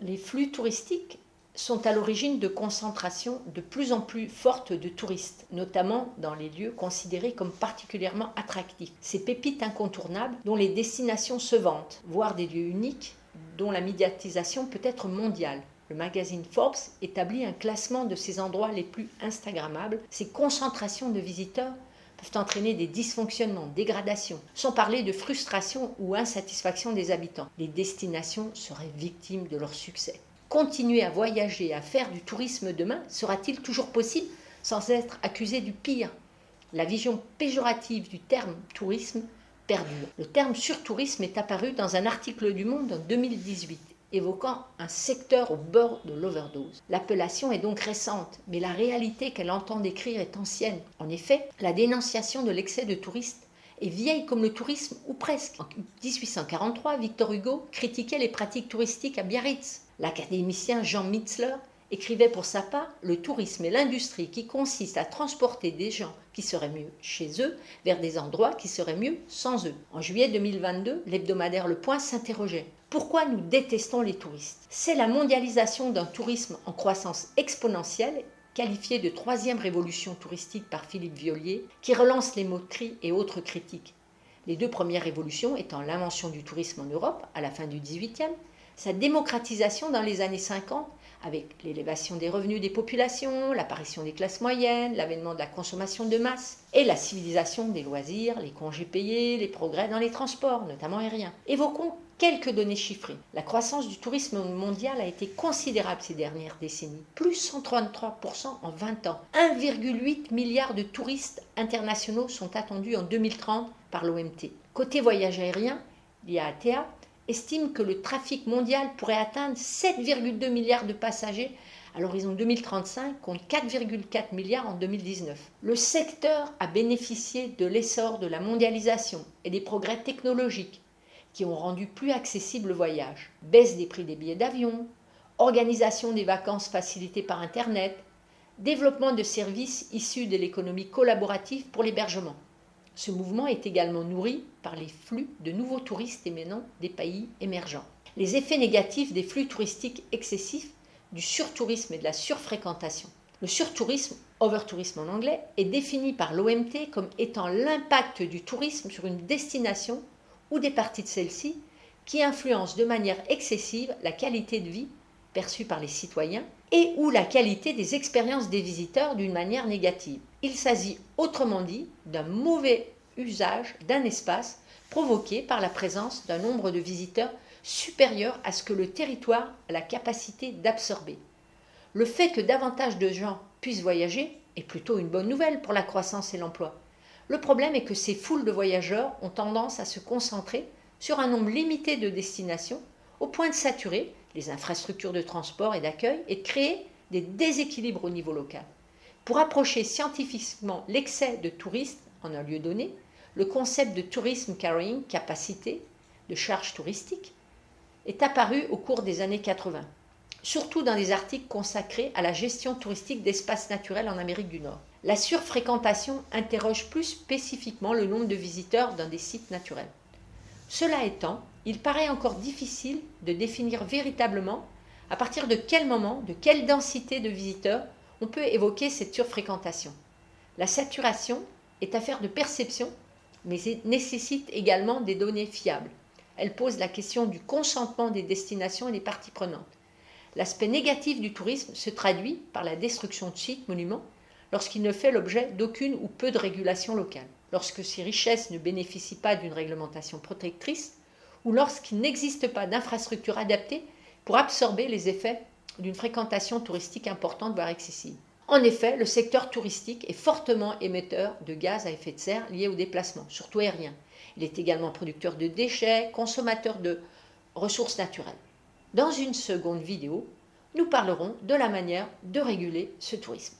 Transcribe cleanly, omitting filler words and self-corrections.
Les flux touristiques sont à l'origine de concentrations de plus en plus fortes de touristes, notamment dans les lieux considérés comme particulièrement attractifs. Ces pépites incontournables dont les destinations se vantent, voire des lieux uniques dont la médiatisation peut être mondiale. Le magazine Forbes établit un classement de ces endroits les plus instagrammables. Ces concentrations de visiteurs peuvent entraîner des dysfonctionnements, dégradations, sans parler de frustration ou insatisfaction des habitants. Les destinations seraient victimes de leur succès. Continuer à voyager, à faire du tourisme demain, sera-t-il toujours possible sans être accusé du pire? La vision péjorative du terme tourisme perdure. Le terme surtourisme est apparu dans un article du Monde en 2018, évoquant un secteur au bord de l'overdose. L'appellation est donc récente, mais la réalité qu'elle entend décrire est ancienne. En effet, la dénonciation de l'excès de touristes est vieille comme le tourisme, ou presque. En 1843, Victor Hugo critiquait les pratiques touristiques à Biarritz. L'académicien Jean Mitzler écrivait pour sa part « Le tourisme est l'industrie qui consiste à transporter des gens qui seraient mieux chez eux vers des endroits qui seraient mieux sans eux ». En juillet 2022, l'hebdomadaire Le Point s'interrogeait. Pourquoi nous détestons les touristes? C'est la mondialisation d'un tourisme en croissance exponentielle, qualifié de troisième révolution touristique par Philippe Viollier, qui relance les moqueries et autres critiques. Les deux premières révolutions étant l'invention du tourisme en Europe à la fin du XVIIIe, sa démocratisation dans les années 50, avec l'élévation des revenus des populations, l'apparition des classes moyennes, l'avènement de la consommation de masse, et la civilisation des loisirs, les congés payés, les progrès dans les transports, notamment aériens. Évoquons quelques données chiffrées. La croissance du tourisme mondial a été considérable ces dernières décennies, plus 133% en 20 ans. 1,8 milliard de touristes internationaux sont attendus en 2030 par l'OMT. Côté voyage aérien, l'IATA estime que le trafic mondial pourrait atteindre 7,2 milliards de passagers à l'horizon 2035 contre 4,4 milliards en 2019. Le secteur a bénéficié de l'essor de la mondialisation et des progrès technologiques qui ont rendu plus accessible le voyage. Baisse des prix des billets d'avion, organisation des vacances facilitées par Internet, développement de services issus de l'économie collaborative pour l'hébergement. Ce mouvement est également nourri par les flux de nouveaux touristes émanant des pays émergents. Les effets négatifs des flux touristiques excessifs, du surtourisme et de la surfréquentation. Le surtourisme, overtourisme en anglais, est défini par l'OMT comme étant l'impact du tourisme sur une destination ou des parties de celle-ci qui influence de manière excessive la qualité de vie perçue par les citoyens et ou la qualité des expériences des visiteurs d'une manière négative. Il s'agit autrement dit d'un mauvais usage d'un espace provoqué par la présence d'un nombre de visiteurs supérieur à ce que le territoire a la capacité d'absorber. Le fait que davantage de gens puissent voyager est plutôt une bonne nouvelle pour la croissance et l'emploi. Le problème est que ces foules de voyageurs ont tendance à se concentrer sur un nombre limité de destinations au point de saturer les infrastructures de transport et d'accueil et de créer des déséquilibres au niveau local. Pour approcher scientifiquement l'excès de touristes en un lieu donné, le concept de tourism carrying capacité, de charge touristique, est apparu au cours des années 80, surtout dans des articles consacrés à la gestion touristique d'espaces naturels en Amérique du Nord. La surfréquentation interroge plus spécifiquement le nombre de visiteurs dans des sites naturels. Cela étant, il paraît encore difficile de définir véritablement à partir de quel moment, de quelle densité de visiteurs on peut évoquer cette surfréquentation. La saturation est affaire de perception, mais nécessite également des données fiables. Elle pose la question du consentement des destinations et des parties prenantes. L'aspect négatif du tourisme se traduit par la destruction de sites, monuments, lorsqu'il ne fait l'objet d'aucune ou peu de régulation locale, lorsque ces richesses ne bénéficient pas d'une réglementation protectrice, ou lorsqu'il n'existe pas d'infrastructure adaptée pour absorber les effets d'une fréquentation touristique importante, voire excessive. En effet, le secteur touristique est fortement émetteur de gaz à effet de serre liés au déplacement, surtout aérien. Il est également producteur de déchets, consommateur de ressources naturelles. Dans une seconde vidéo, nous parlerons de la manière de réguler ce tourisme.